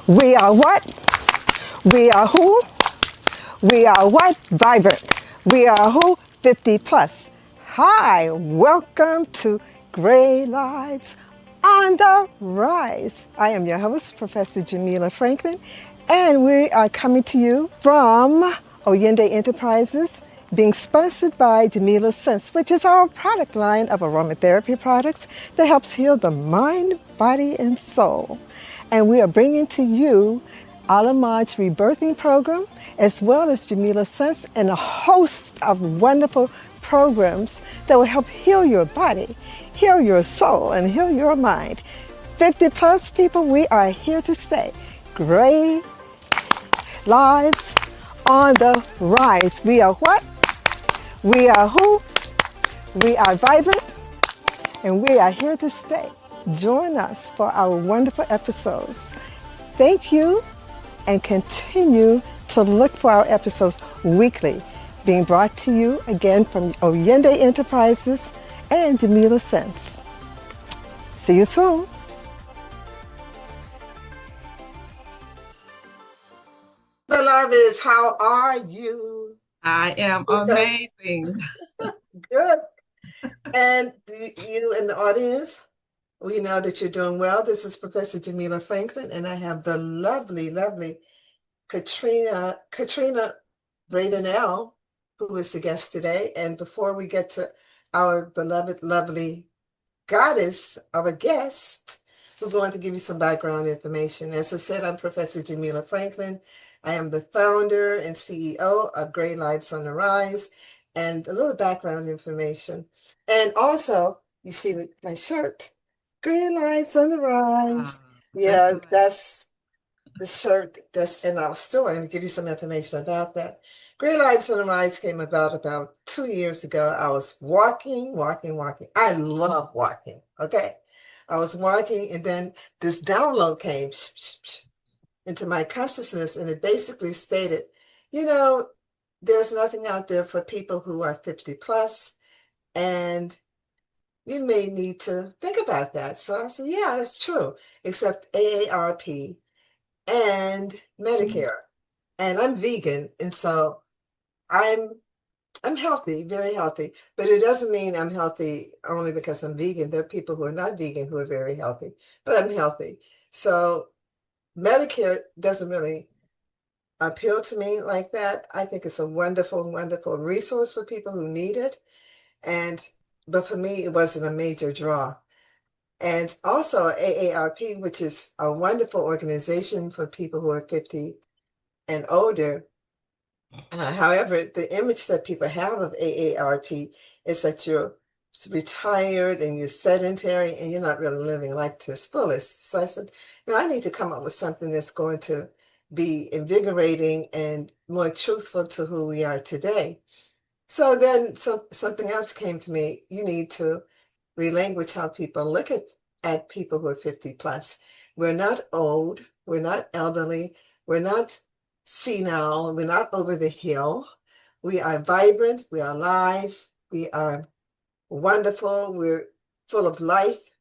We are what? We are who? We are what? Vibrant. We are who? 50 plus. Hi, welcome to Gray Lives on the Rise. I am your host, Professor Jamila Franklin, and we are coming to you from Oyende Enterprises, being sponsored by Jamila Sense, which is our product line of aromatherapy products that helps heal the mind, body, and soul. And we are bringing to you Alamaj's rebirthing program, as well as Jamila Sense and a host of wonderful programs that will help heal your body, heal your soul, and heal your mind. 50 plus people, we are here to stay. Gray Lives on the Rise. We are what? We are who? We are vibrant, and we are here to stay. Join us for our wonderful episodes. Thank you, and continue to look for our episodes weekly, being brought to you again from Oyende Enterprises and Jamila Sense. See you soon. Beloveds, how are you? I am amazing. Good. And you in the audience, we know that you're doing well. This is Professor Jamila Franklin, and I have the lovely, lovely Catrina Ravenel, who is the guest today. And before we get to our beloved, lovely goddess of a guest, we're going to give you some background information. As I said, I'm Professor Jamila Franklin. I am the founder and CEO of Gray Lives on the Rise, and a little background information. And also, you see my shirt, Gray Lives on the Rise. Yeah, that's the shirt that's in our store. I'm going to give you some information about that. Gray Lives on the Rise came about 2 years ago. I was walking. I love walking, okay? I was walking, and then this download came into my consciousness, and it basically stated, there's nothing out there for people who are 50 plus, and you may need to think about that. So I said, yeah, that's true, except AARP and Medicare. And I'm vegan, and so I'm healthy, very healthy, but it doesn't mean I'm healthy only because I'm vegan. There are people who are not vegan who are very healthy, but I'm healthy. So Medicare doesn't really appeal to me like that. I think it's a wonderful, wonderful resource for people who need it. But for me, it wasn't a major draw. And also AARP, which is a wonderful organization for people who are 50 and older. However, the image that people have of AARP is that you're retired and you're sedentary and you're not really living life to its fullest. So I said, I need to come up with something that's going to be invigorating and more truthful to who we are today. So then something else came to me. You need to relanguage how people look at people who are 50 plus. We're not old, we're not elderly, we're not senile, we're not over the hill. We are vibrant, we are alive, we are wonderful, we're full of life,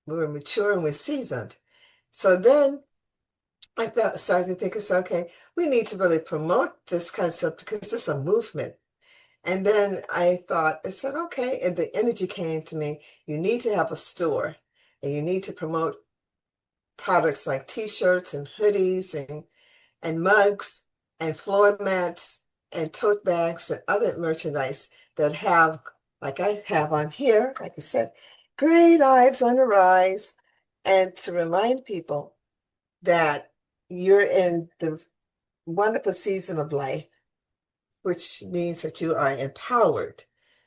we're mature, and we're seasoned. So then I started to think, it's okay, we need to really promote this concept because it's a movement. And then I said, okay, and the energy came to me, you need to have a store, and you need to promote products like t-shirts and hoodies and mugs and floor mats and tote bags and other merchandise that have, like I have on here, like I said, Gray Lives on the Rise, and to remind people that you're in the wonderful season of life, which means that you are empowered.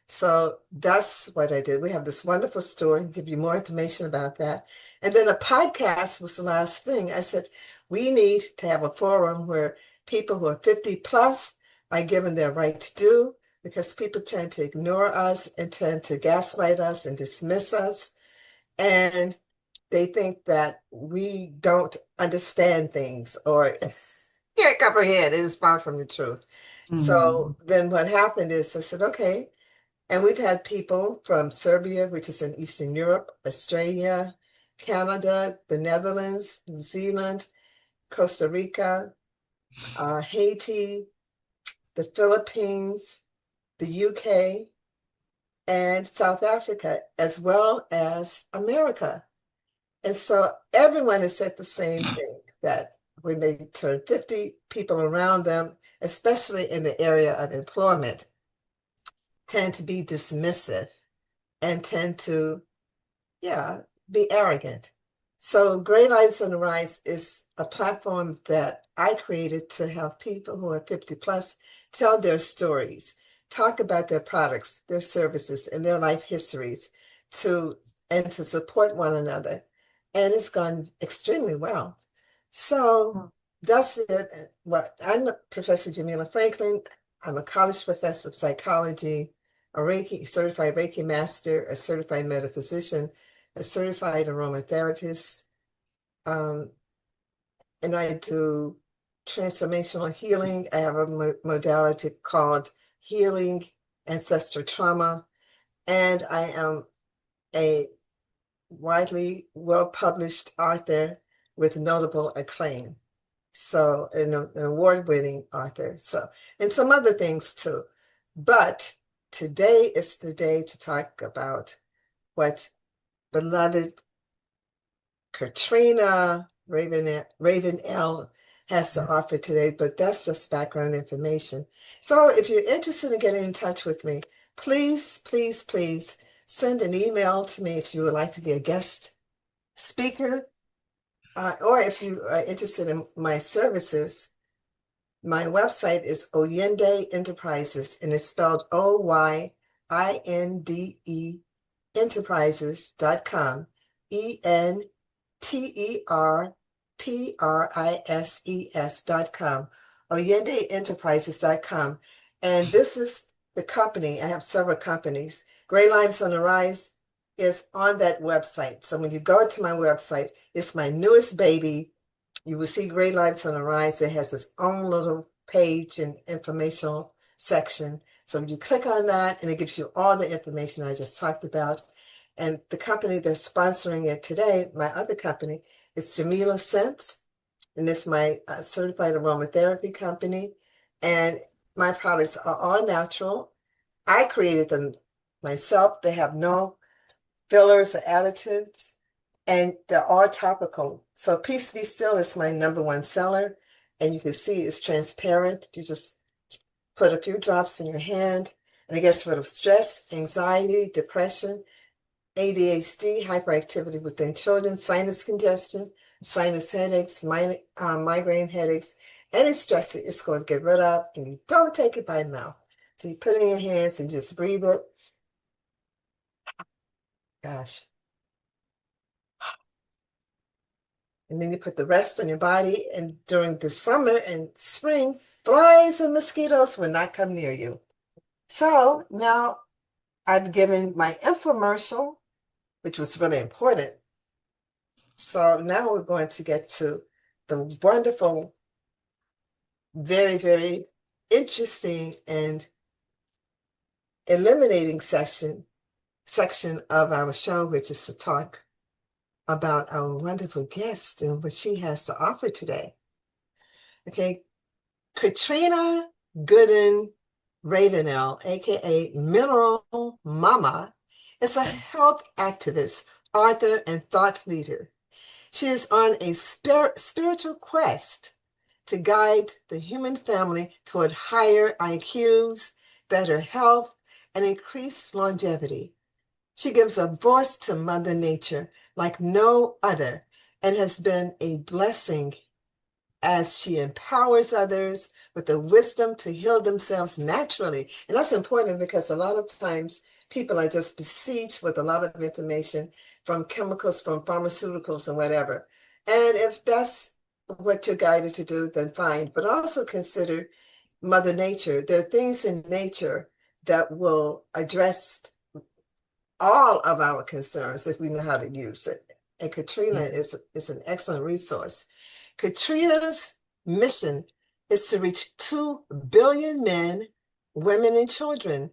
So that's what I did. We have this wonderful store, and give you more information about that. And then a podcast was the last thing. I said, we need to have a forum where people who are 50 plus are given their right to do, because people tend to ignore us and tend to gaslight us and dismiss us. And they think that we don't understand things or can't comprehend. It is far from the truth. So then what happened is I said, okay. And we've had people from Serbia, which is in Eastern Europe, Australia, Canada, the Netherlands, New Zealand, Costa Rica, Haiti, the Philippines, the UK, and South Africa, as well as America. And so everyone has said the same thing, that when they turn 50, people around them, especially in the area of employment, tend to be dismissive and tend to, yeah, be arrogant. So Great Lives on the Rise is a platform that I created to have people who are 50 plus tell their stories, talk about their products, their services, and their life histories to and to support one another. And it's gone extremely well. So that's it. Well, I'm Professor Jamila Franklin. I'm a college professor of psychology, a Reiki certified Reiki master, a certified metaphysician, a certified aromatherapist, um, and I do transformational healing. I have a modality called healing ancestral trauma, and I am a widely well-published author with notable acclaim. So, an award-winning author. So, and some other things too. But today is the day to talk about what beloved Catrina Ravenel has to offer today, but that's just background information. So if you're interested in getting in touch with me, please, please, please send an email to me if you would like to be a guest speaker, or if you are interested in my services. My website is Oyende Enterprises, and it's spelled Oyinde Enterprises.com. ENTERPRISES.com. OyendeEnterprises.com. And this is the company. I have several companies. Great Lives on the Rise is on that website. So when you go to my website, it's my newest baby. You will see Great Lives on the Rise. It has its own little page and informational section. So you click on that and it gives you all the information I just talked about. And the company that's sponsoring it today, my other company, is Jamila Sense, and it's my certified aromatherapy company. And my products are all natural. I created them myself. They have no fillers or additives, and they're all topical. So Peace Be Still is my #1 seller, and you can see it's transparent. You just put a few drops in your hand, and it gets rid of stress, anxiety, depression, ADHD, hyperactivity within children, sinus congestion, sinus headaches, migraine headaches, any stress it's going to get rid of, and you don't take it by mouth. So you put it in your hands and just breathe it. Gosh. And then you put the rest on your body, and during the summer and spring, flies and mosquitoes will not come near you. So now I've given my infomercial, which was really important. So now we're going to get to the wonderful, very, very interesting and eliminating section of our show, which is to talk about our wonderful guest and what she has to offer today. Okay, Catrina Gooden Ravenel, aka Mineral Momma, is a health activist, author, and thought leader. She is on a spiritual quest to guide the human family toward higher IQs, better health, and increased longevity. She gives a voice to Mother Nature like no other and has been a blessing as she empowers others with the wisdom to heal themselves naturally. And that's important because a lot of times people are just besieged with a lot of information from chemicals, from pharmaceuticals, and whatever. And if that's what you're guided to do, then fine. But also consider Mother Nature. There are things in nature that will address all of our concerns if we know how to use it. And Catrina is an excellent resource. Catrina's mission is to reach 2 billion men, women, and children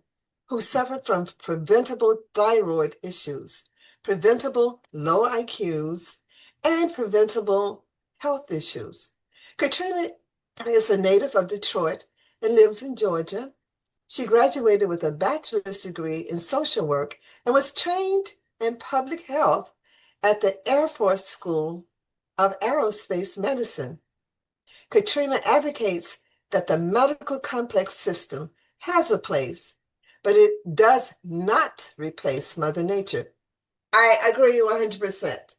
who suffer from preventable thyroid issues, preventable low IQs, and preventable health issues. Katrina is a native of Detroit and lives in Georgia. She graduated with a bachelor's degree in social work and was trained in public health at the Air Force School of Aerospace Medicine. Katrina advocates that the medical complex system has a place, but it does not replace Mother Nature. I agree 100%.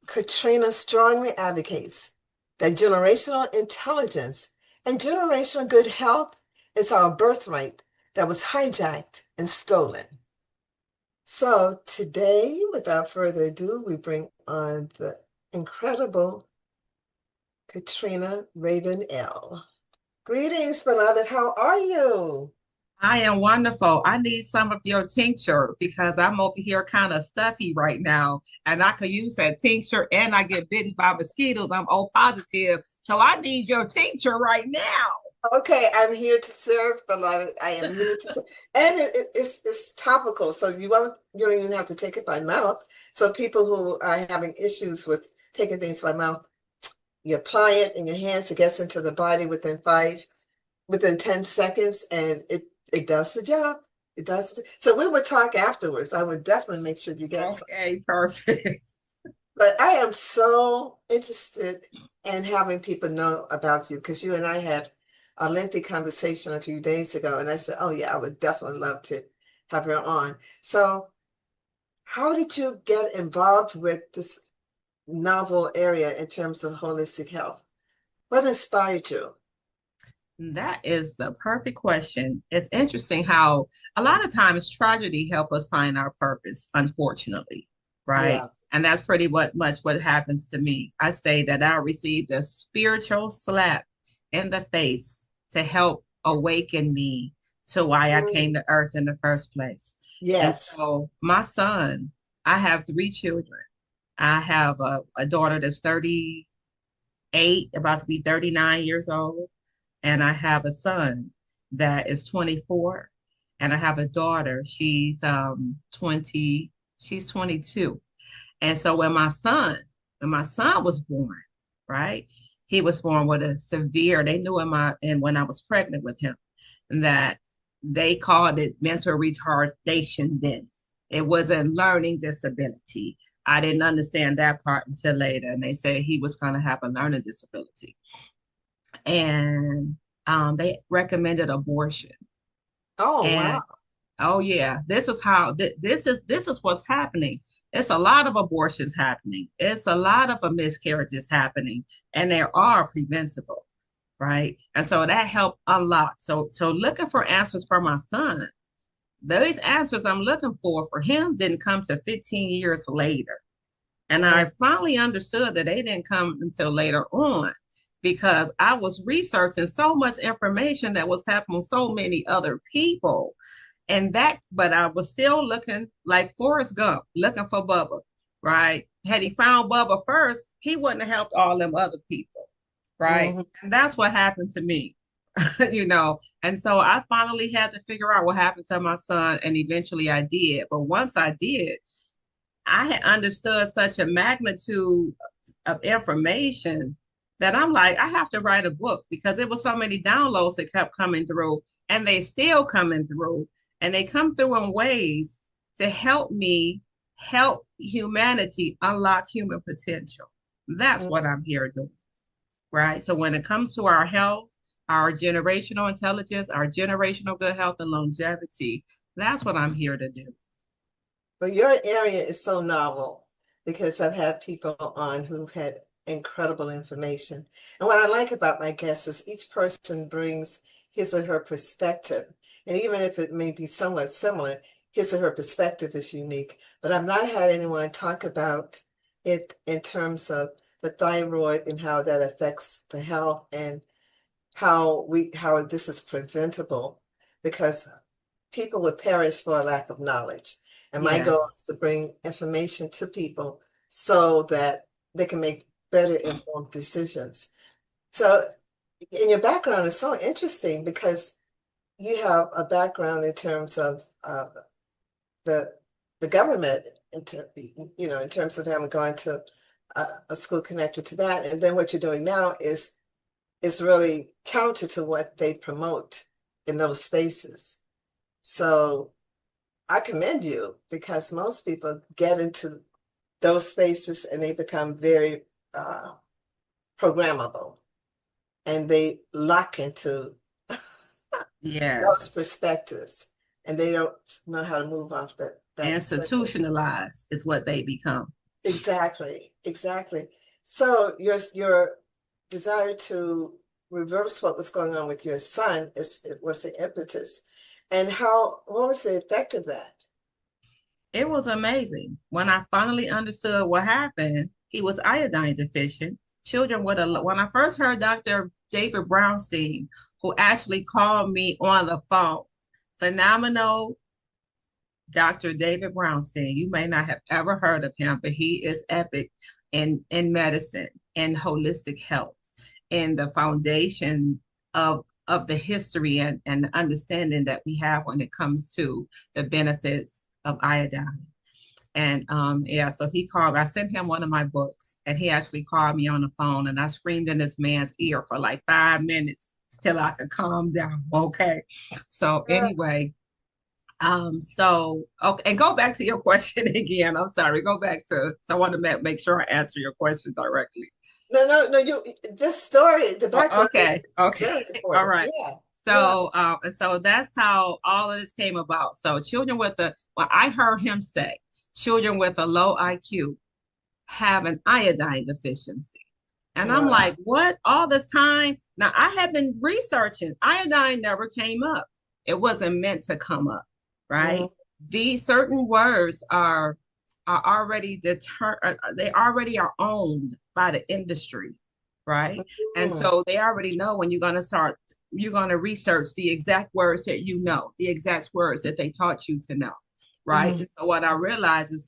Katrina strongly advocates that generational intelligence and generational good health is our birthright that was hijacked and stolen. So today, without further ado, we bring on the incredible Catrina Ravenel. Greetings, beloved. How are you? I am wonderful. I need some of your tincture because I'm over here kind of stuffy right now, and I could use that tincture. And I get bitten by mosquitoes. I'm O positive, so I need your tincture right now. Okay, I'm here to serve, beloved. I am here to serve. And it's topical, so you don't even have to take it by mouth. So people who are having issues with taking things by mouth, you apply it in your hands, it gets into the body within 10 seconds, and it does the job. It does. So we would talk afterwards. I would definitely make sure you get some. Okay, perfect. But I am so interested in having people know about you because you and I had a lengthy conversation a few days ago, and I said, "Oh yeah, I would definitely love to have her on." So, how did you get involved with this novel area in terms of holistic health? What inspired you? That is the perfect question. It's interesting how a lot of times tragedy help us find our purpose, unfortunately, right? Yeah. And that's pretty much what happens to me. I say that I received a spiritual slap in the face to help awaken me to why I Mm, came to earth in the first place. And yes. so my son, I have three children. I have a daughter that's 38, about to be 39 years old, and I have a son that is 24, and I have a daughter. She's 22. And so when my son was born, right? He was born with a severe, they knew and when I was pregnant with him, that they called it mental retardation then. It was a learning disability. I didn't understand that part until later. And they said he was going to have a learning disability. And they recommended abortion. Oh, wow. And oh yeah, this is how this is what's happening. It's a lot of abortions happening. It's a lot of miscarriages happening, and they are preventable, right? And so that helped unlock. So looking for answers for my son. Those answers I'm looking for him didn't come to 15 years later. And Mm, I finally understood that they didn't come until later on because I was researching so much information that was happening with so many other people. But I was still looking like Forrest Gump, looking for Bubba, right? Had he found Bubba first, he wouldn't have helped all them other people, right? mhm. And that's what happened to me, you know. And so I finally had to figure out what happened to my son, and eventually I did. But once I did, I had understood such a magnitude of information that I'm like, I have to write a book because it was so many downloads that kept coming through, and they still coming through, and they come through in ways to help me help humanity unlock human potential. That's what I'm here doing, right? So when it comes to our health, our generational intelligence, our generational good health and longevity, that's what I'm here to do. But your area is so novel because I've had people on who've had incredible information. And what I like about my guests is each person brings his or her perspective. And even if it may be somewhat similar, his or her perspective is unique. But I've not had anyone talk about it in terms of the thyroid and how that affects the health and how this is preventable because people would perish for a lack of knowledge. And my goal Yes. is to bring information to people so that they can make better informed decisions. So, in your background is so interesting because you have a background in terms of the the government, in terms of having gone to a school connected to that. And then what you're doing now is really counter to what they promote in those spaces. So I commend you because most people get into those spaces and they become very programmable and they lock into those Yes. perspectives and they don't know how to move off that cycle. Institutionalized is what they become. Exactly, exactly. So your desire to reverse what was going on with your son is it was the impetus. And what was the effect of that? It was amazing. When I finally understood what happened, he was iodine deficient. Children with a, when I first heard Dr. David Brownstein, who actually called me on the phone, phenomenal Dr. David Brownstein. You may not have ever heard of him, but he is epic in medicine and holistic health and the foundation of the history and the understanding that we have when it comes to the benefits of iodine. And yeah, so he called. I sent him one of my books, and he actually called me on the phone, and I screamed in this man's ear for like 5 minutes till I could calm down. Okay. So anyway, so okay, and go back to your question again. I'm sorry. Go back to. So I want to make sure I answer your question directly. No, no, no, this story, the background Okay. is Okay. very All important. right. Yeah, yeah. And so that's how all of this came about. So children with a, well, I heard him say, children with a low IQ have an iodine deficiency. And I'm Wow. like, what? All this time? Now I have been researching. Iodine never came up. It wasn't meant to come up, Mm, right? These certain words are already they already are owned by the industry, right? And mm, so they already know when you're going to research the exact words that you know, the exact words that they taught you to know, right? mm. And so what I realize is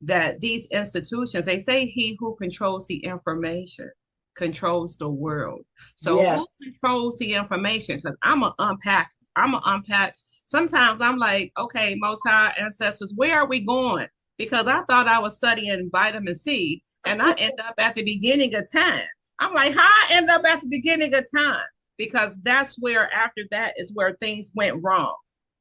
that these institutions, they say he who controls the information controls the world. So who Yes. controls the information? Because I'm gonna unpack. Sometimes I'm like, okay, most high ancestors, where are we going? Because I thought I was studying vitamin C and I end up at the beginning of time. I'm like, how I end up at the beginning of time? Because that's where after that is where things went wrong.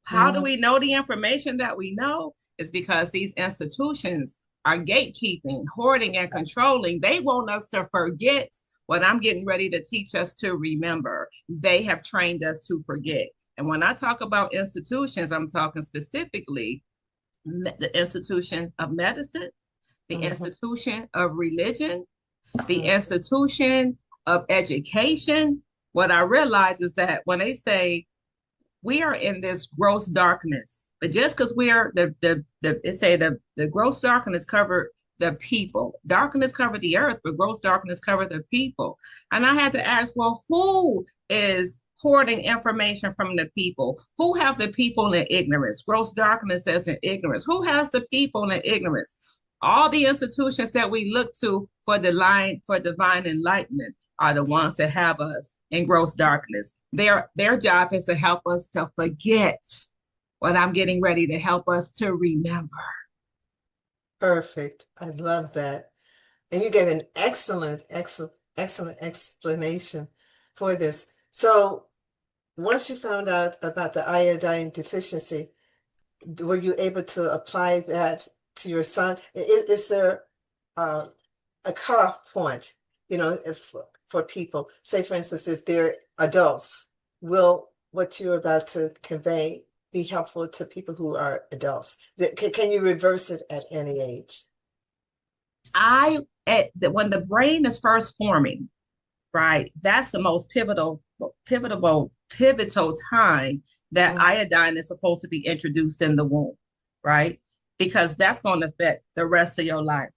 How do Mm, we know the information that we know? Is because these institutions are gatekeeping, hoarding, and controlling. They want us to forget what I'm getting ready to teach us to remember. They have trained us to forget. And when I talk about institutions, I'm talking specifically the institution of medicine, the mhm, institution of religion, the mm, institution of education. What I realize is that when they say we are in this gross darkness. But just because we are the it say the gross darkness covered the people. Darkness covered the earth, but gross darkness covered the people. And I had to ask, well, who is hoarding information from the people? Who have the people in ignorance? Gross darkness as in ignorance. Who has the people in ignorance? All the institutions that we look to for divine enlightenment are the ones that have us in gross darkness. Their job is to help us to forget what I'm getting ready to help us to remember. perfect. I love that. And you gave an excellent, excellent, excellent explanation for this. So once you found out about the iodine deficiency, were you able to apply that to your son? Is there uh, a cutoff point, if for people, say for instance, if they're adults, will what you're about to convey be helpful to people who are adults? Can you reverse it at any age? When the brain is first forming, right? That's the most pivotal time that Mm, iodine is supposed to be introduced in the womb, right? Because that's going to affect the rest of your life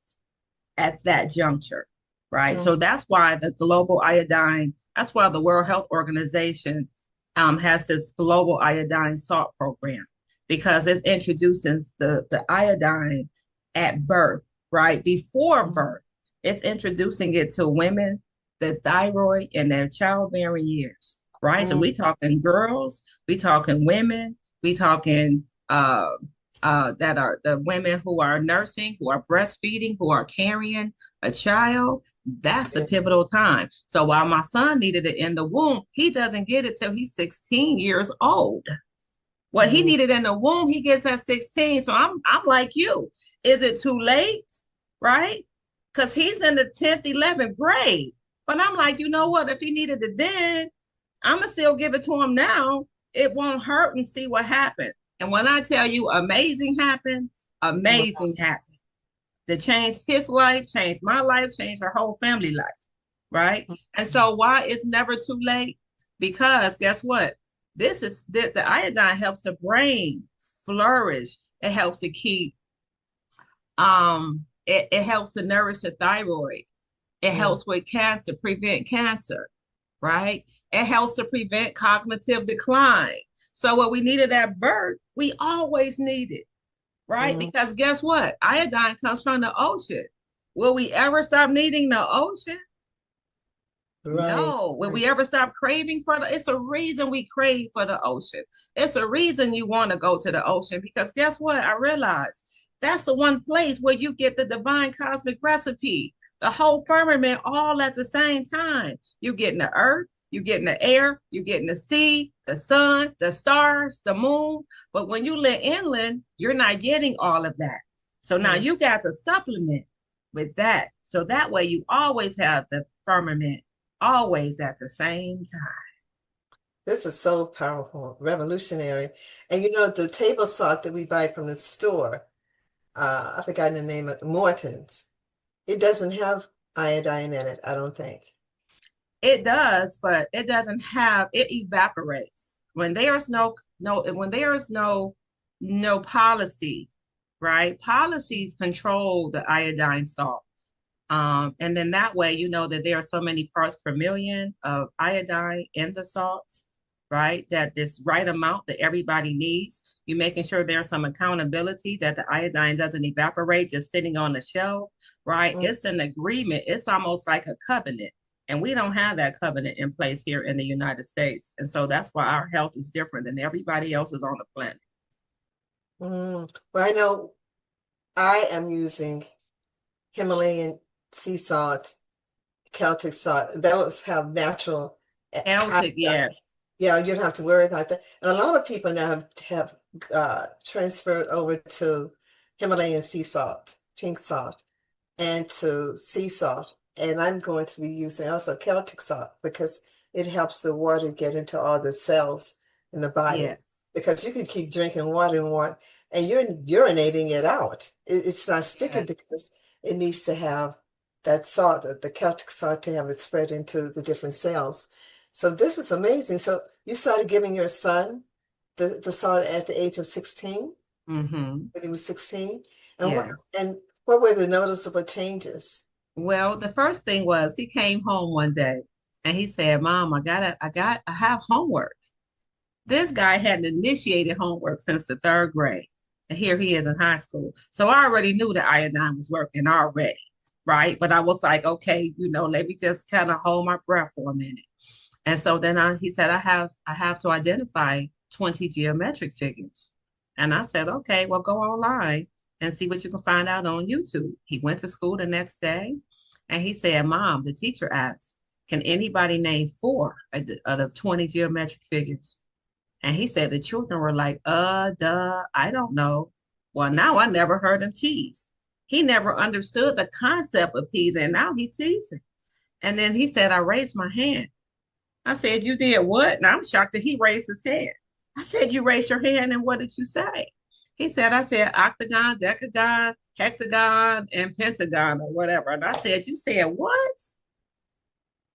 at that juncture, right? mm, So that's why that's why the World Health Organization has this global iodine salt program because it introduces the iodine at birth, right? Before mm, birth, it's introducing it to women, the thyroid in their childbearing years, right? So mm, we talking girls, we talking women, we talking that are the women who are nursing, who are breastfeeding, who are carrying a child. That's a Yeah. pivotal time. So while my son needed it in the womb, he doesn't get it till he's 16 years old. What he Mm, needed in the womb, he gets at 16. So I'm like you. Is it too late? Right? Because he's in the 10th, 11th grade. But I'm like, you know what? If he needed it then, I'm gonna still give it to him now. It won't hurt and see what happened. And when I tell you wow. amazing happened. To change his life, change my life, change our whole family life. Right. And so why it's never too late? Because guess what? This is the iodine helps the brain flourish. It helps to keep it helps to nourish the thyroid. It Mm, helps with cancer, prevent cancer, right? It helps to prevent cognitive decline. So what we needed at birth, we always needed, right? mm, Because guess what? Iodine comes from the ocean. Will we ever stop needing the ocean? right. No. Will Right. we ever stop craving for the? It's a reason we crave for the ocean. It's a reason you want to go to the ocean because guess what? I realized that's the one place where you get the divine cosmic recipe, the whole firmament all at the same time. You're getting the earth, you're getting the air, you're getting the sea, the sun, the stars, the moon. But when you live inland, you're not getting all of that. So now Mm. you got to supplement with that. So that way you always have the firmament always at the same time. This is so powerful, revolutionary. And you know, the table salt that we buy from the store, I've forgotten the name of Morton's. It doesn't have iodine in it, I don't think. It does, but it doesn't have it evaporates. When there's no policy, right? Policies control the iodine salt. And then that way, you know that there are so many parts per million of iodine in the salts, right? That this right amount that everybody needs. You're making sure there's some accountability that the iodine doesn't evaporate just sitting on the shelf, right? Mm, It's an agreement. It's almost like a covenant. And we don't have that covenant in place here in the United States. And so that's why our health is different than everybody else's on the planet. Well, I know I am using Himalayan sea salt, Celtic salt. Those have natural Celtic, iodine. yes. Yeah, you don't have to worry about that. And a lot of people now have transferred over to Himalayan sea salt, pink salt, and to sea salt. And I'm going to be using also Celtic salt because it helps the water get into all the cells in the body. Yes. Because you can keep drinking water and water, and you're urinating it out. It's not sticky Yes. because it needs to have that salt, the Celtic salt, to have it spread into the different cells. So this is amazing. So you started giving your son the salt at the age of 16, Mm-hmm. when he was 16. And what Yes. and what were the noticeable changes? Well, the first thing was he came home one day and he said, Mom, I have homework. This guy hadn't initiated homework since the third grade. And here he is in high school. So I already knew the iodine was working already, right? But I was like, okay, let me just kind of hold my breath for a minute. And so then he said, I have to identify 20 geometric figures. And I said, okay, well, go online and see what you can find out on YouTube. He went to school the next day and he said, Mom, the teacher asked, can anybody name four out of 20 geometric figures? And he said the children were like, I don't know. Well, now I never heard him tease. He never understood the concept of teasing. And now he teasing. And then he said, I raised my hand. I said, you did what? And I'm shocked that he raised his hand. I said, you raised your hand and what did you say? He said, I said octagon, decagon, hectagon, and pentagon or whatever. And I said, you said what?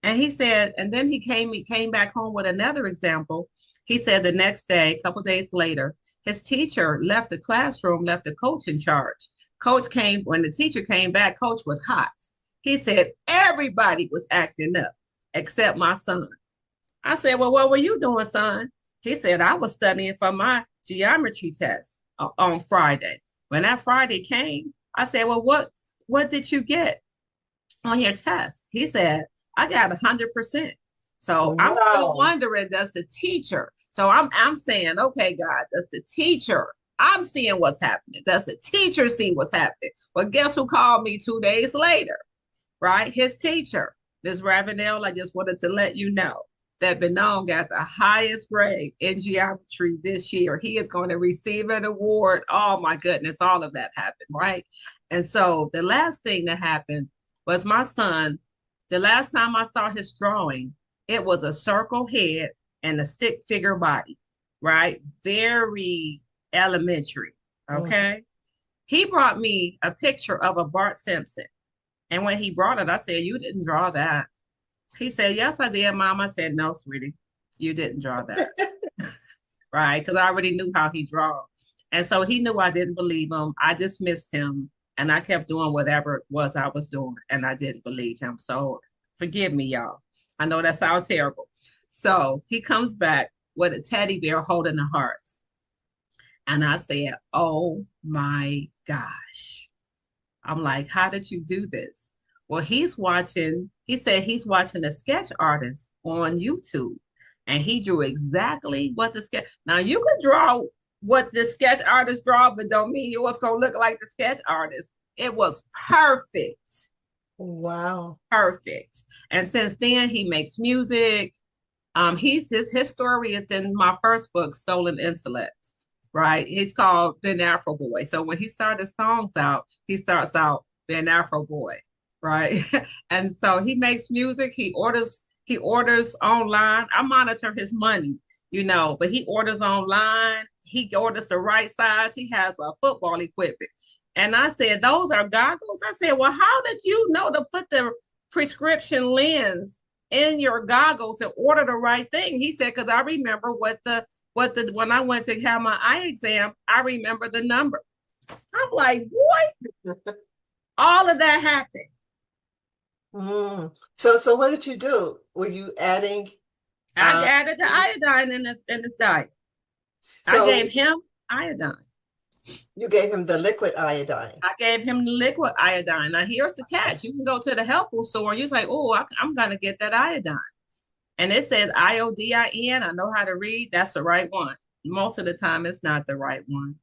And he said, and then he came back home with another example. He said the next day, a couple days later, his teacher left the classroom, left the coach in charge. Coach came when the teacher came back, coach was hot. He said everybody was acting up except my son. I said, well, what were you doing, son? He said, I was studying for my geometry test on Friday. When that Friday came, I said, well, what did you get on your test? He said, I got 100%. So I'm still Wow. wondering, does the teacher, so I'm saying, okay, God, does the teacher I'm seeing what's happening. Does the teacher see what's happening? Well, guess who called me 2 days later, right? His teacher, Ms. Ravenel. I just wanted to let you know that Benon got the highest grade in geometry this year. He is going to receive an award. Oh my goodness, all of that happened, right? And so the last thing that happened was my son, the last time I saw his drawing, it was a circle head and a stick figure body, right? Very elementary. Mhm. Okay. He brought me a picture of a Bart Simpson. And when he brought it, I said, "You didn't draw that." He said, "Yes, I did, Mom." I said, "No, sweetie, you didn't draw that." Right. Because I already knew how he draw. And so he knew I didn't believe him. I dismissed him and I kept doing whatever it was I was doing. And I didn't believe him. So forgive me, y'all. I know that sounds terrible. So he comes back with a teddy bear holding a heart. And I said, "Oh my gosh." I'm like, "How did you do this?" Well, he said he's watching a sketch artist on YouTube and he drew exactly what the sketch. Now you could draw what the sketch artist draw, but don't mean yours gonna look like the sketch artist. It was perfect, Wow. perfect. And since then he makes music. His story is in my first book, Stolen Intellect, right? He's called Ben Afro Boy. So when he started songs out, he starts out Ben Afro Boy, right? And so he makes music. He orders online. I monitor his money, but he orders online. He orders the right size. He has a football equipment. And I said, "Those are goggles." I said, "Well, how did you know to put the prescription lens in your goggles and order the right thing?" He said, "Because I remember what the when I went to have my eye exam, I remember the number." I'm like, "Boy, all of that happened." So what did you do? Were you adding, I uh, added the iodine in this diet. I so gave him iodine. you gave him the liquid iodine. I gave him the liquid iodine. Now here's the catch: you can go to the health food store and you're like, "Oh, I'm gonna get that iodine." And it says IODIN. I know how to read. That's the right one. Most of the time, it's not the right one,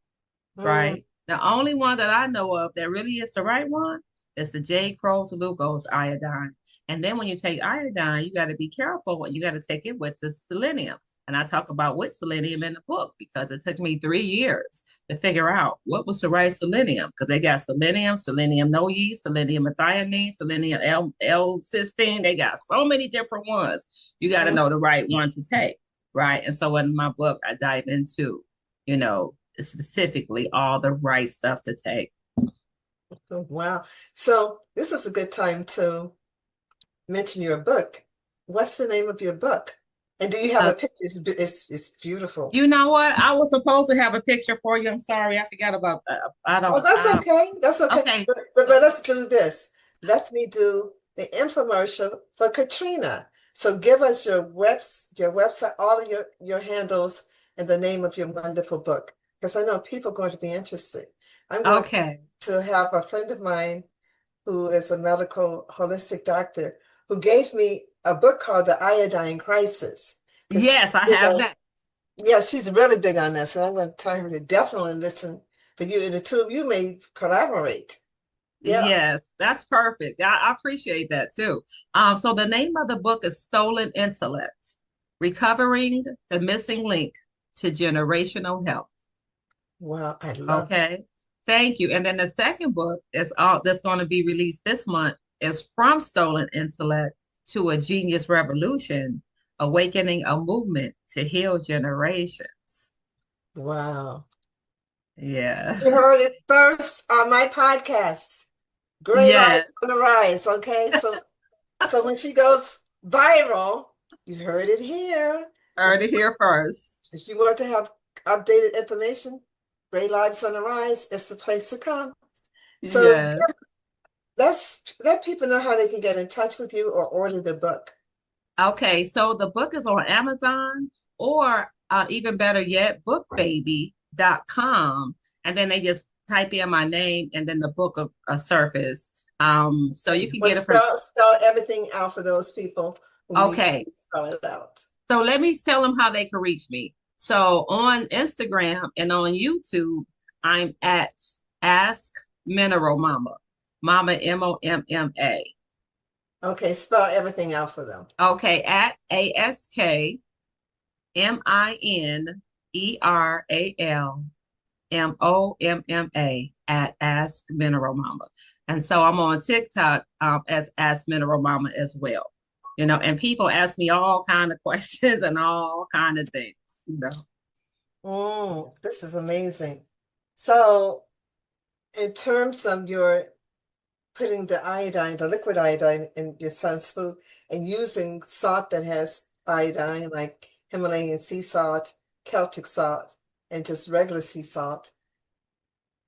Mm, right? The only one that I know of that really is the right one is the J. Crow's glucose iodine. And then when you take iodine, you got to be careful and you got to take it with the selenium. And I talk about with selenium in the book because it took me 3 years to figure out what was the right selenium because they got selenium, selenium no yeast, selenium methionine, selenium L-cysteine. They got so many different ones. You got to mm, know the right one to take, right? And so in my book, I dive into, you know, specifically all the right stuff to take. oh, wow. So this is a good time to mention your book. What's the name of your book? And do you have Uh, a picture? It's beautiful. you know what? I was supposed to have a picture for you. I'm sorry, I forgot about that. I Oh, don't. that's okay. That's okay. Okay. But let's do this. Let me do the infomercial for Katrina. So give us your website, all of your handles, and the name of your wonderful book. Because I know people are going to be interested. I'm going Okay. to have a friend of mine who is a medical holistic doctor who gave me a book called The Iodine Crisis. Because Yes, I have that. yeah, she's really big on this, and I'm going to tell her to definitely listen for you. And the two of you may collaborate. Yeah. Yes, that's perfect. I appreciate that too. So the name of the book is Stolen Intellect: Recovering the Missing Link to Generational Health. Wow, I love it. Okay. Thank you. And then the second book is all that's going to be released this month is From Stolen Intellect to a Genius Revolution, Awakening a Movement to Heal Generations. Wow. Yeah. You heard it first on my podcast. Great Life Yes. on the Rise. Okay. So when she goes viral, you heard it here. If Heard you it here first. if you want to have updated information, Great Lives on the Rise is the place to come. So Yes. let's let people know how they can get in touch with you or order the book. Okay, so the book is on Amazon or even better yet, bookbaby.com. And then they just type in my name and then the book of surface. So you can Well, get it from, spell everything out for those people who need okay. to spell it out. So let me tell them how they can reach me. So on Instagram and on YouTube, I'm at Ask Mineral Mama, Mama Momma. Okay, spell everything out for them. Okay, at AskMineralMomma at Ask Mineral Mama. And so I'm on TikTok as Ask Mineral Mama as well. And people ask me all kind of questions and all kind of things. This is amazing. So, in terms of your putting the iodine, the liquid iodine in your son's food and using salt that has iodine, like Himalayan sea salt, Celtic salt, and just regular sea salt.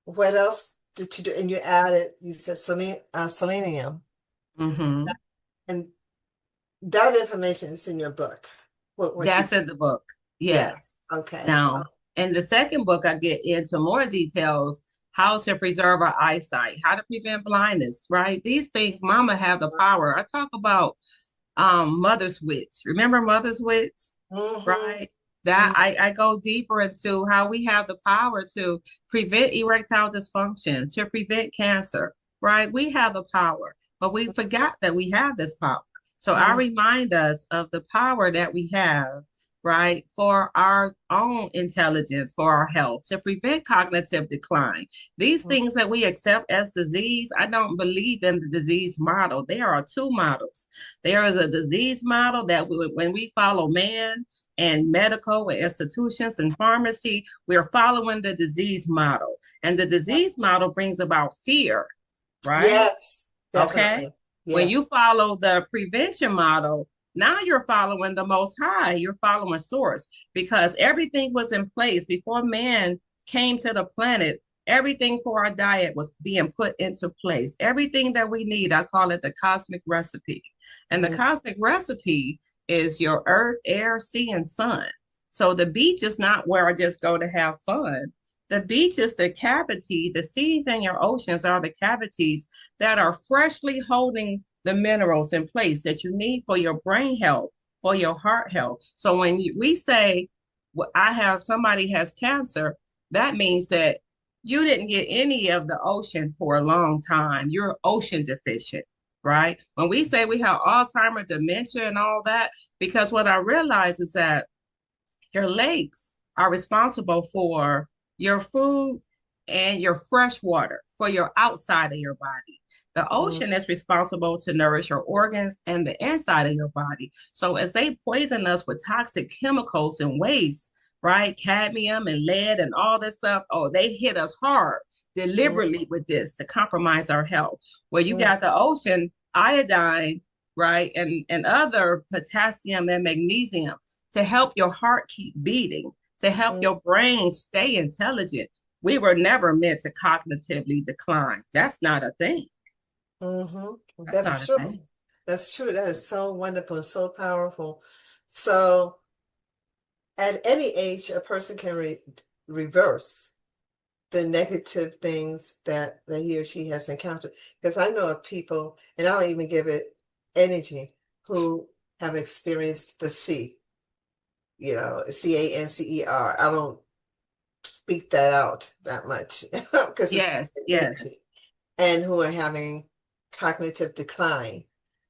What else did you do? And you added, you said selenium. Mm-hmm. And that information is in your book. What you, That's in the book. yeah. Yes. Okay. Now, in the second book, I get into more details how to preserve our eyesight, how to prevent blindness, right? These things, mama have the power. I talk about mother's wits. Remember mother's wits, Mm-hmm. right? That I go deeper into how we have the power to prevent erectile dysfunction, to prevent cancer, right? We have the power, but we forgot that we have this power. So I Mm-hmm. remind us of the power that we have, right, for our own intelligence, for our health, to prevent cognitive decline. These things that we accept as disease, I don't believe in the disease model. There are two models. There is a disease model that when we follow man and medical and institutions and pharmacy, we're following the disease model. And the disease model brings about fear, right? Yes, Okay. definitely. When Yeah. you follow the prevention model, now you're following the most high, you're following source because everything was in place before man came to the planet. Everything for our diet was being put into place. Everything that we need, I call it the cosmic recipe. And the Mm-hmm. cosmic recipe is your earth, air, sea, and sun. So the beach is not where I just go to have fun. The beach is the cavity. The seas in your oceans are the cavities that are freshly holding the minerals in place that you need for your brain health, for your heart health. So when we say, well, I have somebody has cancer, that means that you didn't get any of the ocean for a long time. You're ocean deficient, right? When we say we have Alzheimer's, dementia, and all that, because what I realize is that your lakes are responsible for your food and your fresh water for your outside of your body. The Mm-hmm. ocean is responsible to nourish your organs and the inside of your body. So as they poison us with toxic chemicals and waste, right? Cadmium and lead and all this stuff, oh, they hit us hard deliberately with this to compromise our health. Where you Mm-hmm. got the ocean, iodine, right? And other potassium and magnesium to help your heart keep beating, to help your brain stay intelligent. We were never meant to cognitively decline. That's not a thing. Mm-hmm. That's That's not a true. thing. That's true. That is so wonderful, so powerful. So, at any age, a person can reverse the negative things that he or she has encountered. Because I know of people, and I don't even give it energy, who have experienced the C, CANCER. I don't speak that out that much because it's Yes, yes, energy, and who are having cognitive decline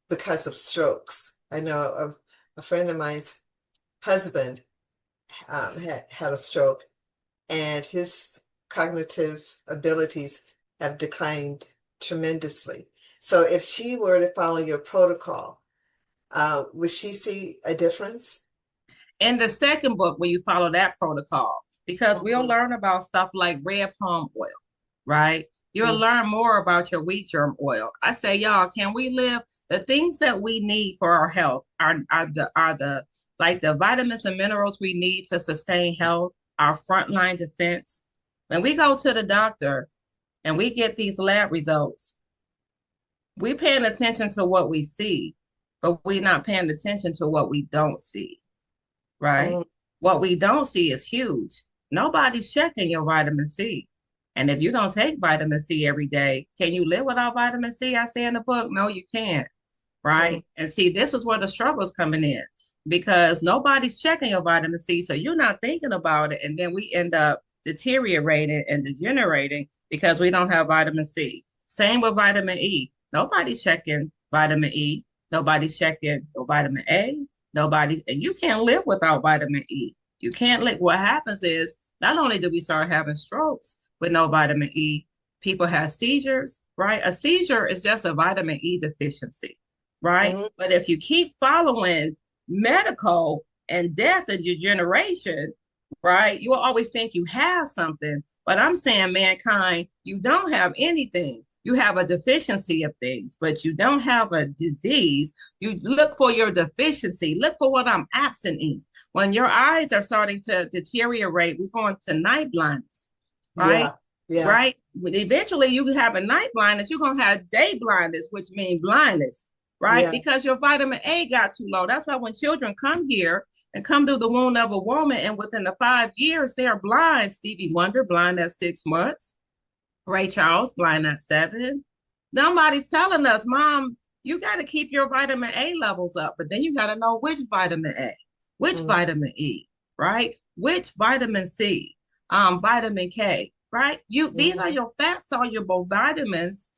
because of strokes. I know of a friend of mine's husband had a stroke, and his cognitive abilities have declined tremendously. So if she were to follow your protocol, would she see a difference? in the second book when you follow that protocol, because we'll Mhm, learn about stuff like red palm oil, right? You'll mhm, learn more about your wheat germ oil. I say, y'all, can we live the things that we need for our health are the like the vitamins and minerals we need to sustain health, our frontline defense. When we go to the doctor and we get these lab results, we paying attention to what we see, but we're not paying attention to what we don't see, right? mhm, What we don't see is huge. Nobody's checking your vitamin C. And if you don't take vitamin C every day, can you live without vitamin C? I say in the book, no, you can't, Mm-hmm. right? And see, this is where the struggle is coming in because nobody's checking your vitamin C. So you're not thinking about it. And then we end up deteriorating and degenerating because we don't have vitamin C. Same with vitamin E. Nobody's checking vitamin E. Nobody's checking your vitamin A. Nobody, and you can't live without vitamin E. You can't live. What happens is not only do we start having strokes with no vitamin E, people have seizures, right? A seizure is just a vitamin E deficiency, right? Mm-hmm. But if you keep following medical and death and degeneration, right, you will always think you have something. But I'm saying, mankind, you don't have anything. You have a deficiency of things, but you don't have a disease. You look for your deficiency. Look for what I'm absent in. When your eyes are starting to deteriorate, we're going to night blindness, right? Yeah. Yeah. Right? Eventually, you have a night blindness. You're going to have day blindness, which means blindness, right? Yeah. Because your vitamin A got too low. That's why when children come here and come through the womb of a woman, and within the 5 years, they are blind. Stevie Wonder, blind at 6 months. Ray Charles, blind at 7. Nobody's telling us, Mom, you got to keep your vitamin A levels up, but then you got to know which vitamin A, which Mm-hmm. vitamin E, right? Which vitamin C, vitamin K, right? These are Mm-hmm. your fat soluble vitamins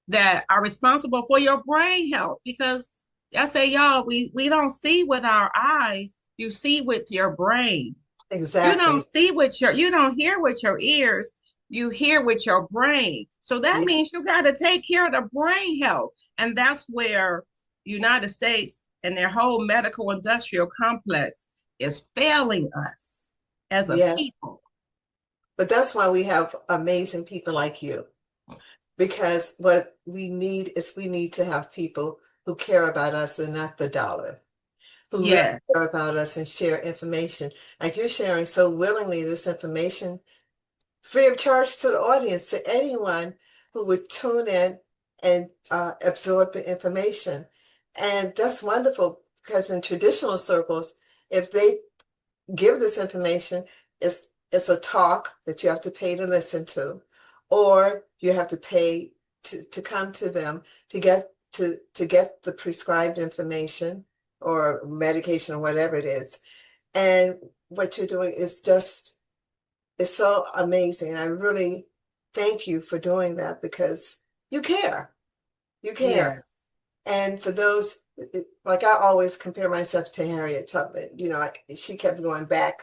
that are responsible for your brain health. Because I say, y'all, we don't see with our eyes, you see with your brain. You don't Exactly. see with your, you don't hear with your ears, you hear with your brain. So that Yeah. means you got to take care of the brain health. And that's where United States and their whole medical industrial complex is failing us as a Yes. people. But that's why we have amazing people like you. Because what we need is we need to have people who care about us and not the dollar, who really Yes, care about us and share information. Like you're sharing so willingly this information free of charge to the audience, to anyone who would tune in and absorb the information. And that's wonderful because in traditional circles, if they give this information, it's a talk that you have to pay to listen to, or you have to pay to come to them to get the prescribed information or medication or whatever it is. And what you're doing is just is so amazing. And I really thank you for doing that because you care. You care. yes, And for those, like I always compare myself to Harriet Tubman. She kept going back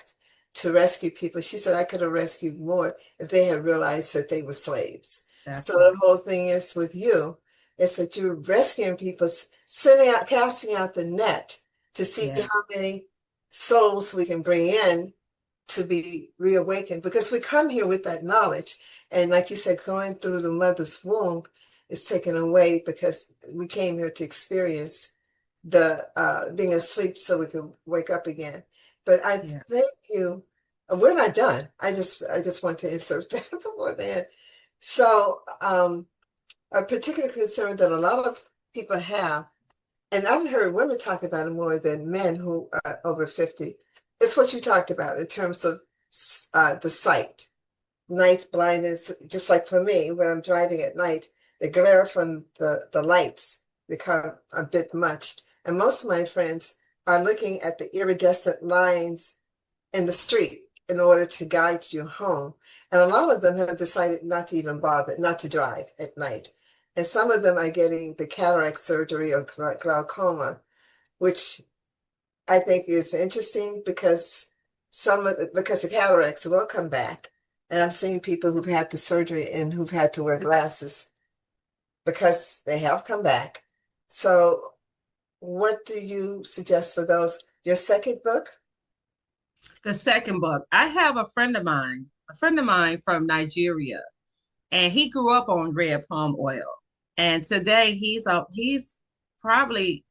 to rescue people. She said I could have rescued more if they had realized that they were slaves. So that's the right. whole thing is with you, is that you're rescuing people, sending out, casting out the net to see Yeah, how many souls we can bring in to be reawakened, because we come here with that knowledge. And like you said, going through the mother's womb is taken away because we came here to experience the being asleep so we could wake up again. But I yeah, thank you. We're not done. I just want to insert that before then. So a particular concern that a lot of people have, and I've heard women talk about it more than men who are over 50. It's what you talked about in terms of the sight, night blindness. Just like for me, when I'm driving at night, the glare from the lights become a bit much. And most of my friends are looking at the iridescent lines in the street in order to guide you home. And a lot of them have decided not to even bother, not to drive at night. And some of them are getting the cataract surgery or glaucoma, which I think is interesting because because the cataracts will come back. And I'm seeing people who've had the surgery and who've had to wear glasses because they have come back. So what do you suggest for those? Your second book? the second book. I have a friend of mine from Nigeria, and he grew up on red palm oil. And today he's probably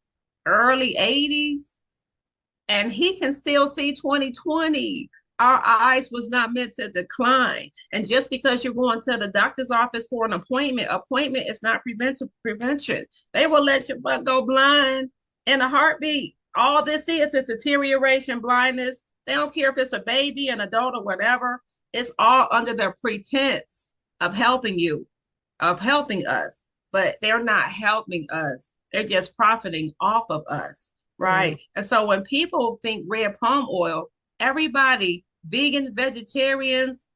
early 80s, and he can still see 2020. Our eyes was not meant to decline. And just because you're going to the doctor's office for an appointment is not prevention. They will let your butt go blind in a heartbeat. All this is deterioration, blindness. They don't care if it's a baby, an adult, or whatever. It's all under the pretense of helping you, of helping us, but they're not helping us. They're just profiting off of us, Mm, right? And so when people think red palm oil, everybody, vegan, vegetarians,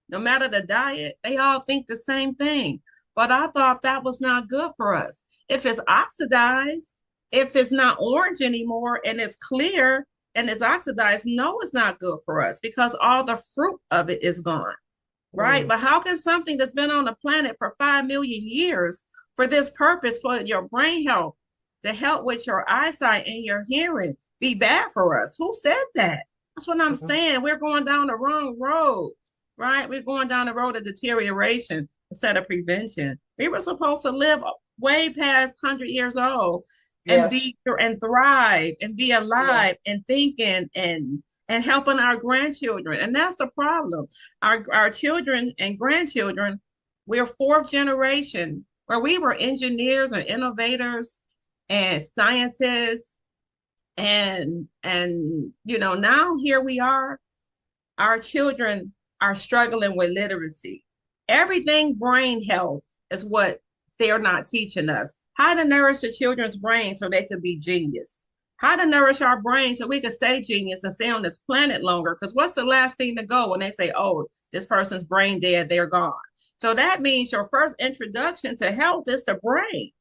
no matter the diet, they all think the same thing. But I thought that was not good for us. If it's oxidized, if it's not orange anymore and it's clear and it's oxidized, no, it's not good for us because all the fruit of it is gone, right? mm, But how can something that's been on the planet for 5 million years for this purpose, for your brain health, to help with your eyesight and your hearing, be bad for us? Who said that? That's what I'm mm. saying. We're going down the wrong road, right? We're going down the road of deterioration instead of prevention. We were supposed to live way past 100 years old and Yes. be and thrive and be Yeah. alive and thinking and helping our grandchildren. And that's the problem. Our children and grandchildren, we're fourth generation where we were engineers and innovators and scientists and now here we are, our children are struggling with literacy. Everything brain health is what they're not teaching us. How to nourish the children's brain so they could be genius. How to nourish our brain so we could stay genius and stay on this planet longer. Because what's the last thing to go when they say, oh, this person's brain dead, they're gone. So that means your first introduction to health is the brain,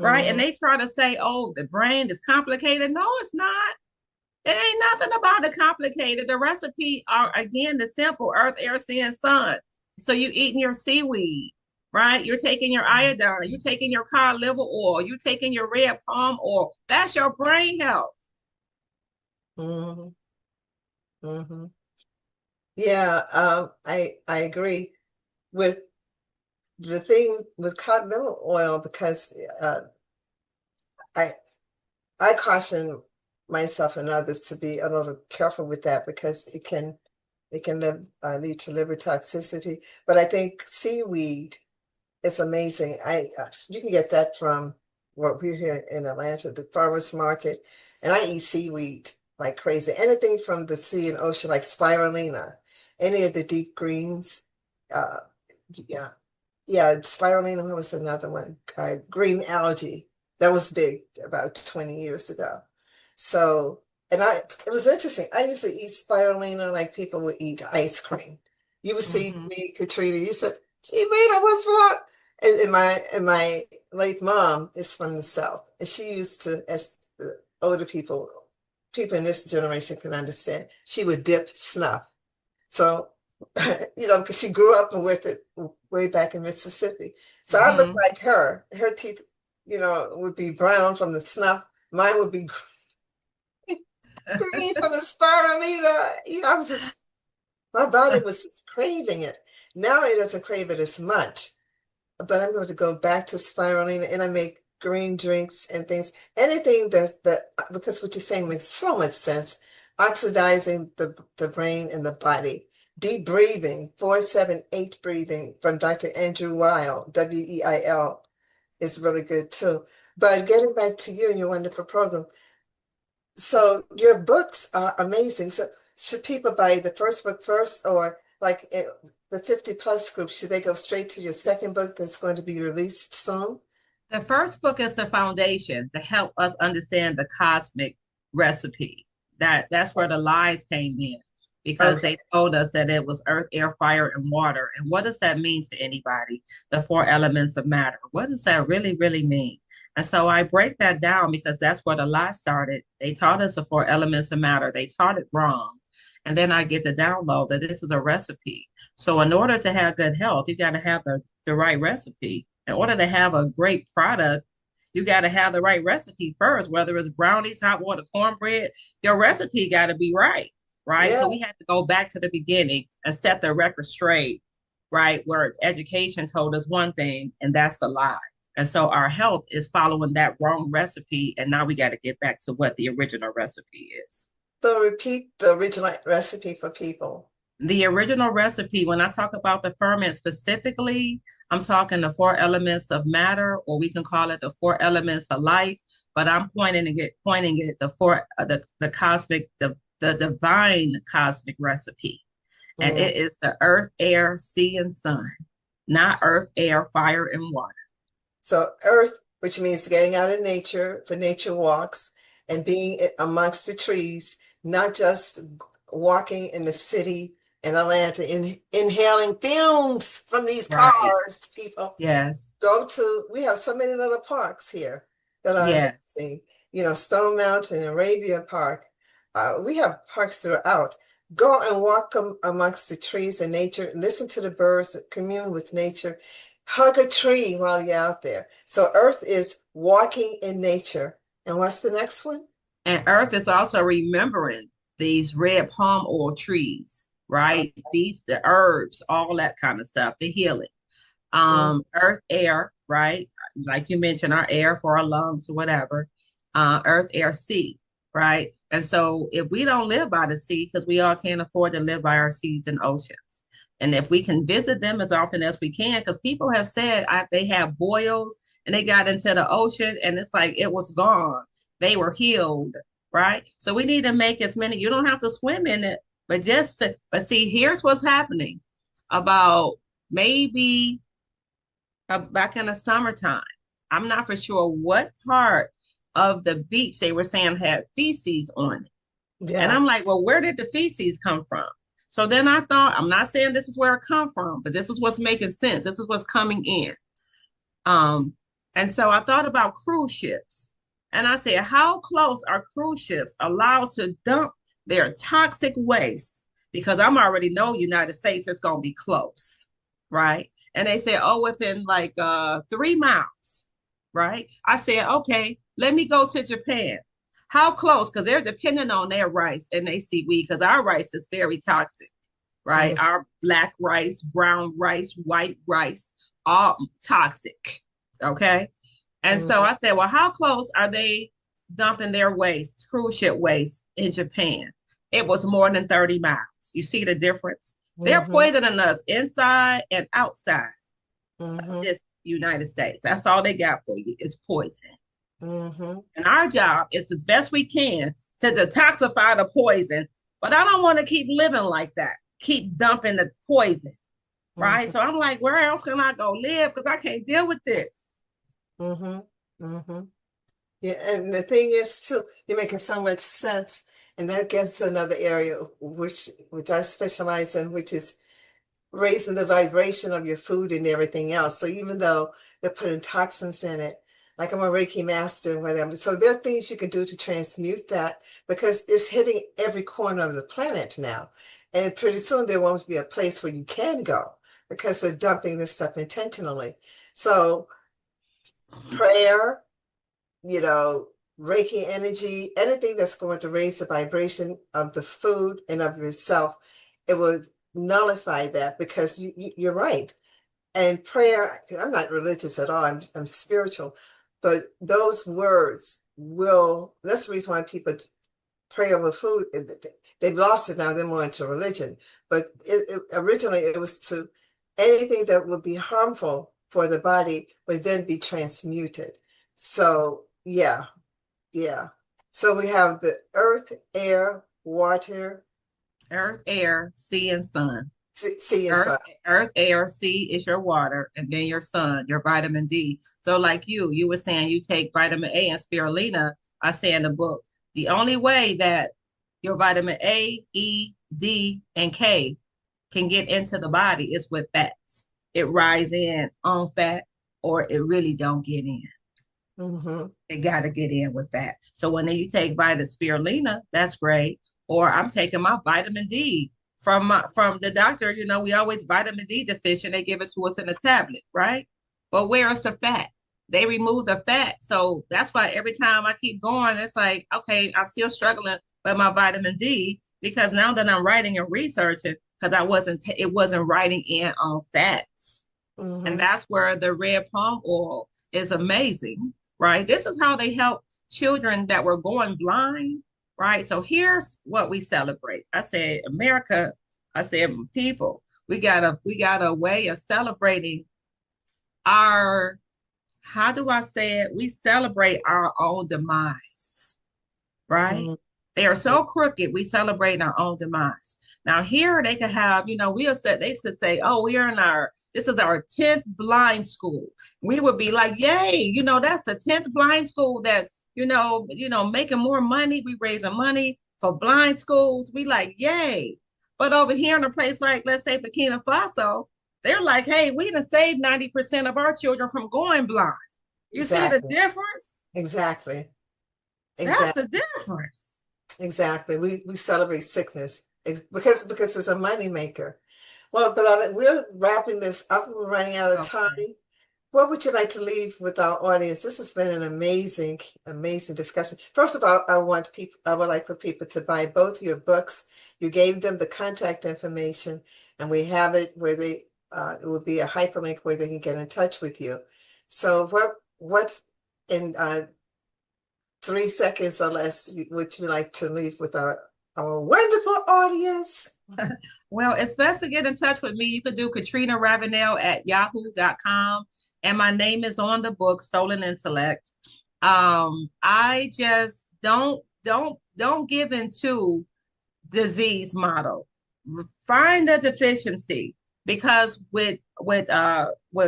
right? And Hmm. they try to say, oh, the brain is complicated. No, it's not. It ain't nothing about it complicated. The recipe are again the simple earth, air, sea, and sun. So you eating your seaweed, right? You're taking your iodine, you're taking your cod liver oil, you're taking your red palm oil. That's your brain health. Hmm. Hmm. Yeah, I agree with the thing with cod oil because I I caution myself and others to be a little careful with that because lead to liver toxicity. But I think seaweed is amazing. I You can get that from what we're here in Atlanta, the farmers market, and I eat seaweed like crazy. Anything from the sea and ocean, like spirulina, any of the deep greens. Uh, yeah, yeah, spirulina. What was another one? Green algae. That was big about 20 years ago. So, it was interesting. I used to eat spirulina like people would eat ice cream. You would see Mm-hmm. me, Katrina. You said, "Gee, Mina, what's wrong?" And my late mom is from the South, and she used to, as the older people in this generation can understand, she would dip snuff. So, because she grew up with it way back in Mississippi. So I looked Mm-hmm. like her. Her teeth, would be brown from the snuff. Mine would be green from the spirulina. I was just, my body was just craving it. Now it doesn't crave it as much, but I'm going to go back to spirulina and I make green drinks and things. Anything because what you're saying makes so much sense. Oxidizing the brain and the body. Deep breathing, 4-7-8 breathing from Dr. Andrew Weil, Weil, is really good too. But getting back to you and your wonderful program. So your books are amazing. So should people buy the first book first or like the 50 plus group, should they go straight to your second book that's going to be released soon? The first book is the foundation to help us understand the cosmic recipe. That's where Okay. the lies came in because Okay. they told us that it was earth, air, fire, and water. And what does that mean to anybody? The four elements of matter. What does that really, really mean? And so I break that down because that's where the lie started. They taught us the four elements of matter. They taught it wrong. And then I get the download that this is a recipe. So in order to have good health, you got to have the right recipe. In order to have a great product, you got to have the right recipe first, whether it's brownies, hot water, cornbread, your recipe got to be right, right? Yeah. So we had to go back to the beginning and set the record straight, right? Where education told us one thing, and that's a lie. And so our health is following that wrong recipe. And now we got to get back to what the original recipe is. So repeat the original recipe for people. The original recipe, when I talk about the ferment specifically, I'm talking the four elements of matter, or we can call it the four elements of life. But I'm pointing it the cosmic, the divine cosmic recipe, and Mm. it is the earth, air, sea, and sun, not earth, air, fire, and water. So earth, which means getting out in nature for nature walks and being amongst the trees, not just walking in the city in Atlanta, inhaling fumes from these Right. cars, people. Yes. We have so many little parks here that are Yeah. amazing. Stone Mountain, Arabia Park. We have parks throughout. Go and walk amongst the trees and nature, listen to the birds, commune with nature, hug a tree while you're out there. So Earth is walking in nature. And what's the next one? And Earth is also remembering these red palm oil trees, Oh, right? These, the herbs, all that kind of stuff, the healing. mm, Earth, air, right? Like you mentioned, our air for our lungs or whatever. Earth, air, sea, right? And so if we don't live by the sea, because we all can't afford to live by our seas and oceans. And if we can visit them as often as we can, because people have said they have boils and they got into the ocean and it's like it was gone. They were healed, right? So we need to make as many, you don't have to swim in it, but see, here's what's happening about maybe back in the summertime. I'm not for sure what part of the beach they were saying had feces on it. And yeah. I'm like, well, where did the feces come from? So then I thought, I'm not saying this is where it come from, but this is what's making sense. This is what's coming in. Um, and so I thought about cruise ships. And I said, how close are cruise ships allowed to dump their toxic waste? Because I'm already know United States is gonna be close, right? And they said, oh, within like 3 miles, right? I said, okay, let me go to Japan. How close? Because they're depending on their rice and they seaweed, because our rice is very toxic, right? Mm, Our black rice, brown rice, white rice, all toxic. Okay. And so mm, I said, well, how close are they dumping their waste, cruise ship waste in Japan? It was more than 30 miles. You see the difference? They're mm-hmm, poisoning us inside and outside of mm-hmm, this United States. That's all they got for you is poison. mm-hmm, And our job is as best we can to detoxify the poison. But I don't want to keep living like that, keep dumping the poison, right? mm-hmm, So I'm like, where else can I go live? Because I can't deal with this. mm-hmm, mm-hmm. Yeah, and the thing is too, you're making so much sense, and that gets to another area which I specialize in, which is raising the vibration of your food and everything else. So even though they're putting toxins in it, like I'm a Reiki master and whatever, so there are things you can do to transmute that because it's hitting every corner of the planet now, and pretty soon there won't be a place where you can go because they're dumping this stuff intentionally. So prayer, you know, Reiki energy, anything that's going to raise the vibration of the food and of yourself, it would nullify that because you're right. And prayer, I'm not religious at all, I'm spiritual, but those words that's the reason why people pray over food. They've lost it now, they're more into religion. But originally it was to anything that would be harmful for the body would then be transmuted. So, yeah, yeah. So we have the earth, air, water, Earth, air, sea, and sun. sea, and Earth, sun. earth, air, sea is your water, and then your sun, your vitamin D. So, like you were saying you take vitamin A and spirulina. I say in the book, the only way that your vitamin A, E, D, and K can get into the body is with fats. It rise in on fat, or it really don't get in. Mm-hmm. It got to get in with that. So when you take vitamin spirulina, that's great. Or I'm taking my vitamin D from the doctor. You know, we always vitamin D deficient. They give it to us in a tablet, right? But where is the fat? They remove the fat. So that's why every time I keep going, it's like, okay, I'm still struggling with my vitamin D because now that I'm writing and researching, because it wasn't writing in on fats. And Mm-hmm. that's where the red palm oil is amazing, right? This is how they help children that were going blind, right? So here's what we celebrate. I said, America, I said, people, we got a way of celebrating our, how do I say it? We celebrate our own demise, right? They are so crooked, we celebrate our own demise. Now here they could have, we'll say they could say, oh, this is our 10th blind school. We would be like, yay, that's the 10th blind school that, making more money. We raising money for blind schools. We like, yay. But over here in a place like, let's say, Burkina Faso, they're like, hey, we done saved 90% of our children from going blind. You see the Exactly. difference? Exactly. That's Exactly. the difference. Exactly. We celebrate sickness because it's a money maker. Well, beloved, we're wrapping this up. We're running out of time. Okay. What would you like to leave with our audience? This has been an amazing, amazing discussion. First of all, I would like for people to buy both your books. You gave them the contact information, and we have it where it will be a hyperlink where they can get in touch with you. So what in 3 seconds or less would you like to leave with our wonderful audience? Well, it's best to get in touch with me. You could do Catrina Ravenel at yahoo.com. And my name is on the book, Stolen Intellect. I just don't give into disease model. Find the deficiency because with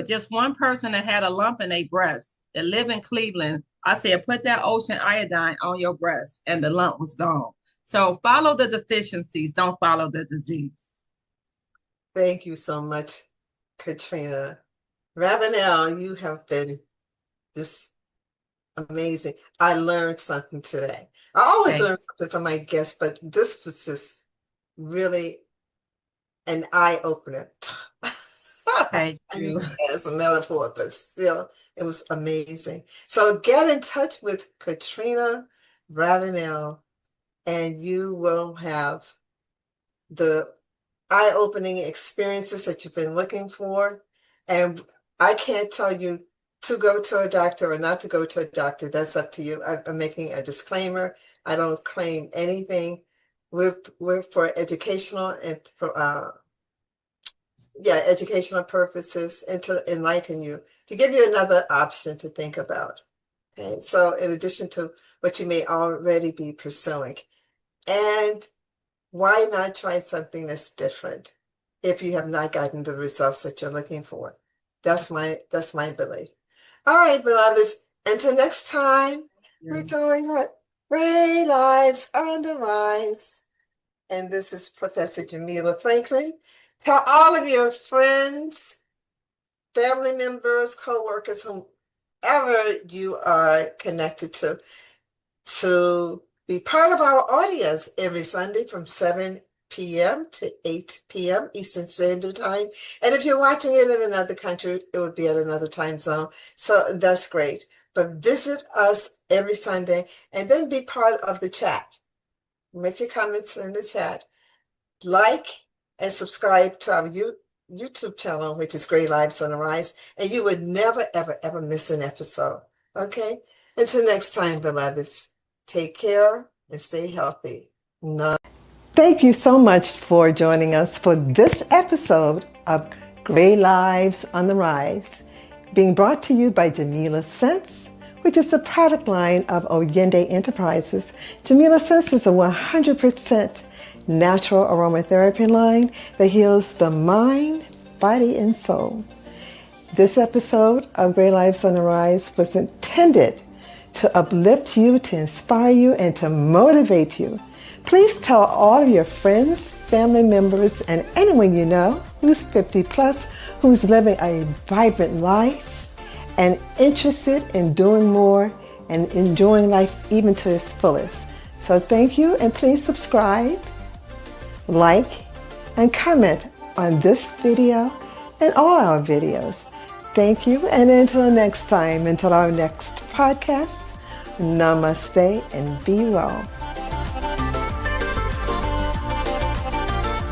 just one person that had a lump in their breast that live in Cleveland, I said put that ocean iodine on your breast and the lump was gone. So follow the deficiencies, don't follow the disease. Thank you so much, Catrina Ravenel. You have been just amazing. I learned something today. I always Thank learn something from my guests, but this was just really an eye opener. thank I you. use it as a metaphor, but still, it was amazing. So get in touch with Catrina Ravenel, and you will have the eye-opening experiences that you've been looking for. And I can't tell you to go to a doctor or not to go to a doctor. That's up to you. I'm making a disclaimer. I don't claim anything. We're for educational and for educational purposes and to enlighten you, to give you another option to think about. Okay, so in addition to what you may already be pursuing, and why not try something that's different if you have not gotten the results that you're looking for? That's my belief. All right, beloveds. Until next time, we're going at Ray Lives on the Rise. And this is Professor Jamila Franklin. Tell all of your friends, family members, co-workers, whomever you are connected to be part of our audience every Sunday from 7 p.m. to 8 p.m. Eastern Standard Time. And if you're watching it in another country, it would be at another time zone. So that's great. But visit us every Sunday and then be part of the chat. Make your comments in the chat. Like and subscribe to our YouTube channel, which is Great Lives on the Rise, and you would never, ever, ever miss an episode. Okay? Until next time, beloveds, take care and stay healthy. No. Thank you so much for joining us for this episode of Great Lives on the Rise, being brought to you by Jamila Sense, which is the product line of Oyende Enterprises. Jamila Sense is a 100% natural aromatherapy line that heals the mind, body, and soul. This episode of Great Lives on the Rise was intended to uplift you, to inspire you, and to motivate you. Please tell all of your friends, family members, and anyone you know who's 50 plus, who's living a vibrant life and interested in doing more and enjoying life even to its fullest. So thank you, and please subscribe, like, and comment on this video and all our videos. Thank you, and until next time, until our next podcast, namaste and be well.